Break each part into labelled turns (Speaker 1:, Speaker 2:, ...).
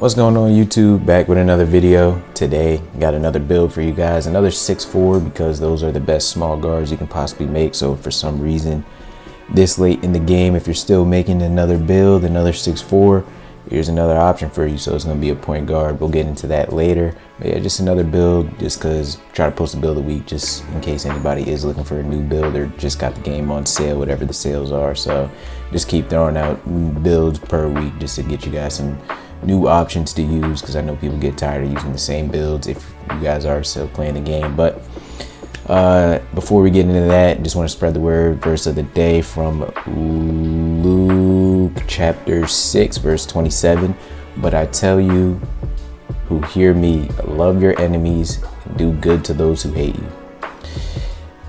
Speaker 1: What's going on YouTube? Back with another video. Today got another build for you guys, another 6'4", because those are the best small guards you can possibly make. So for some reason this late in the game, if you're still making another build, another 6'4", here's another option for you. So it's going to be a point guard. We'll get into that later, but yeah, just another build, just because try to post a build a week just in case anybody is looking for a new build or just got the game on sale, whatever the sales are. So just keep throwing out builds per week just to get you guys some new options to use, because I know people get tired of using the same builds if you guys are still playing the game. But before we get into that, just want to spread the word. Verse of the day from Luke chapter 6 verse 27. But I tell you who hear me, love your enemies and do good to those who hate you.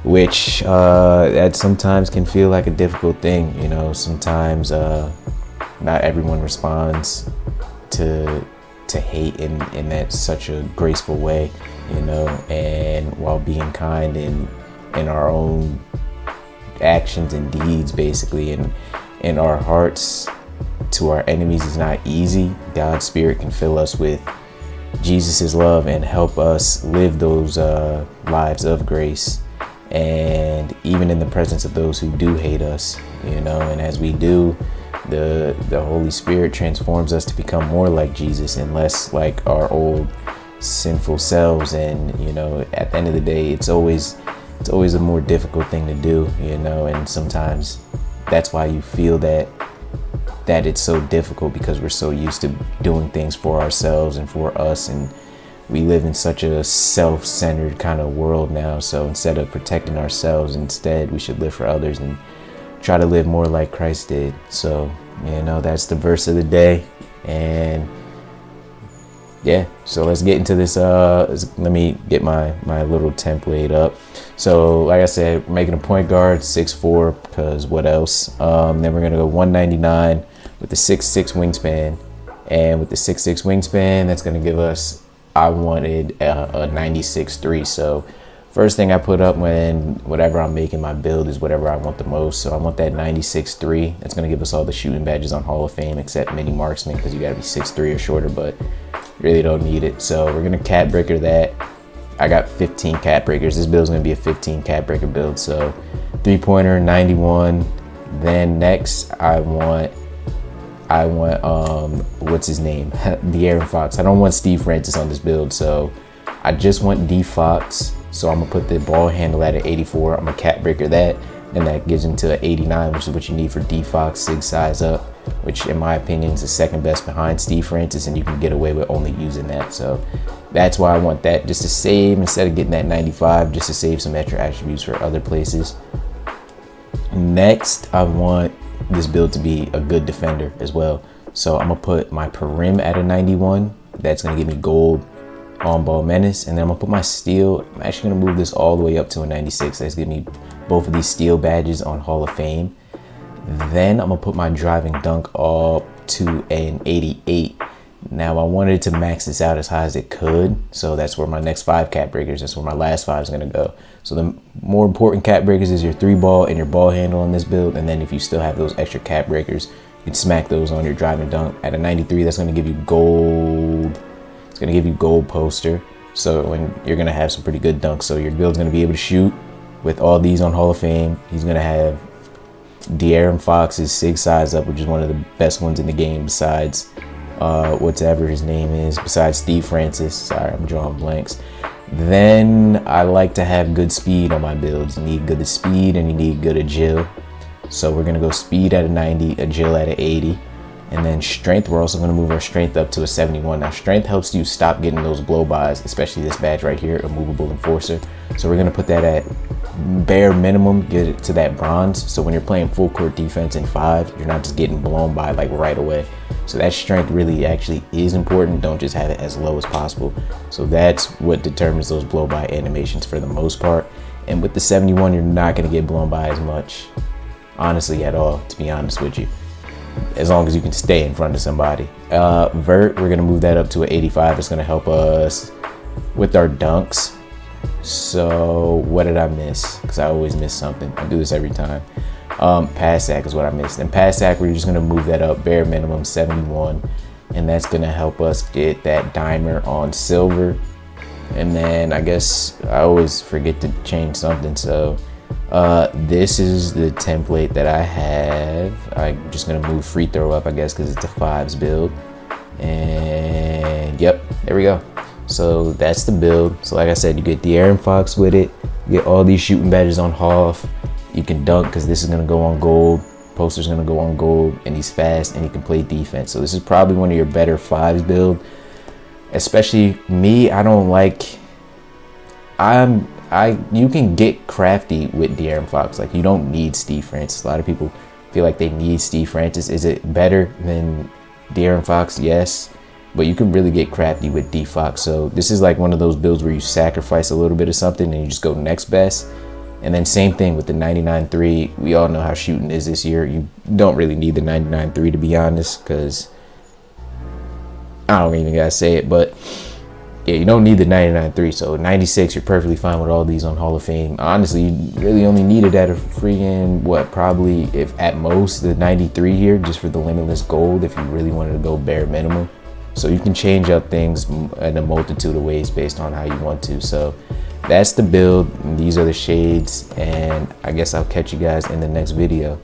Speaker 1: Which that sometimes can feel like a difficult thing, you know. Sometimes not everyone responds to hate in that such a graceful way, you know, and while being kind in our own actions and deeds, basically, and in our hearts to our enemies is not easy. God's Spirit can fill us with Jesus's love and help us live those lives of grace, and even in the presence of those who do hate us, you know. And as we do, the Holy Spirit transforms us to become more like Jesus and less like our old sinful selves. And you know, at the end of the day, it's always a more difficult thing to do, you know. And sometimes that's why you feel that it's so difficult, because we're so used to doing things for ourselves and for us, and we live in such a self-centered kind of world now. So instead of protecting ourselves, instead we should live for others and try to live more like Christ did. So, you know, that's the verse of the day. And yeah, so let's get into this. Let me get my little template up. So like I said, we're making a point guard 6'4", because what else? Then we're gonna go 199 with the 6'6" wingspan, and with the 6'6" wingspan, that's gonna give us, I wanted a 96.3. So first thing I put up whenever I'm making my build is whatever I want the most. So I want that 96.3. That's going to give us all the shooting badges on Hall of Fame, except mini marksman, because you got to be 6'3" or shorter, but really don't need it. So we're going to cat breaker that. I got 15 cat breakers. This build is going to be a 15 cat breaker build. So 3-pointer, 91. Then next I want what's his name? De'Aaron Fox. I don't want Steve Francis on this build, so I just want D Fox. So I'm gonna put the ball handle at an 84. I'm gonna cat breaker that, and that gives him to an 89, which is what you need for D Fox, 6 size up, which in my opinion is the second best behind Steve Francis, and you can get away with only using that. So that's why I want that, just to save, instead of getting that 95, just to save some extra attributes for other places. Next, I want this build to be a good defender as well. So I'm gonna put my perim at a 91. That's gonna give me gold on ball menace, and then I'm gonna put my steal. I'm actually gonna move this all the way up to a 96. That's gonna give me both of these steal badges on Hall of Fame. Then I'm gonna put my driving dunk up to an 88. Now I wanted to max this out as high as it could, so that's where my next 5 cat breakers, that's where my last 5 is gonna go. So the more important cat breakers is your 3-ball and your ball handle on this build, and then if you still have those extra cat breakers, you can smack those on your driving dunk at a 93. That's gonna give you gold. It's gonna give you gold poster, so when you're gonna have some pretty good dunks. So your build's gonna be able to shoot with all these on Hall of Fame. He's gonna have De'Aaron Fox's 6 size up, which is one of the best ones in the game besides whatever his name is, besides Steve Francis. Sorry, I'm drawing blanks. Then I like to have good speed on my builds. You need good speed and you need good agile. So we're gonna go speed at a 90, agile at an 80. And then strength, we're also gonna move our strength up to a 71. Now strength helps you stop getting those blow-bys, especially this badge right here, a movable enforcer. So we're gonna put that at bare minimum, get it to that bronze. So when you're playing full court defense in 5, you're not just getting blown by like right away. So that strength really actually is important. Don't just have it as low as possible. So that's what determines those blow-by animations for the most part. And with the 71, you're not gonna get blown by as much, honestly, at all, to be honest with you, as long as you can stay in front of somebody. Vert, we're gonna move that up to an 85. It's gonna help us with our dunks. So what did I miss? Because I always miss something. I do this every time. Pass sack is what I missed. And pass sack, we're just going to move that up bare minimum 71. and that's gonna help us get that dimer on silver. And then I guess I always forget to change something, so this is the template that I have. I'm just gonna move free throw up, I guess, because it's a 5s build. And yep, there we go. So that's the build. So like I said, you get De'Aaron Fox with it, you get all these shooting badges on Hoff, you can dunk because this is gonna go on gold, poster's gonna go on gold, and he's fast and he can play defense. So this is probably one of your better 5s build. Especially me, I don't like, you can get crafty with De'Aaron Fox. Like, you don't need Steve Francis. A lot of people feel like they need Steve Francis. Is it better than De'Aaron Fox? Yes, but you can really get crafty with D Fox. So this is like one of those builds where you sacrifice a little bit of something and you just go next best. And then same thing with the 99.3. We all know how shooting is this year. You don't really need the 99.3 to be honest, because I don't even gotta say it, but yeah, you don't need the 99.3. So 96, you're perfectly fine with all these on Hall of Fame. Honestly, you really only needed at a freaking, what, probably, if at most, the 93 here, just for the limitless gold, if you really wanted to go bare minimum. So you can change up things in a multitude of ways based on how you want to. So that's the build. These are the shades, and I guess I'll catch you guys in the next video.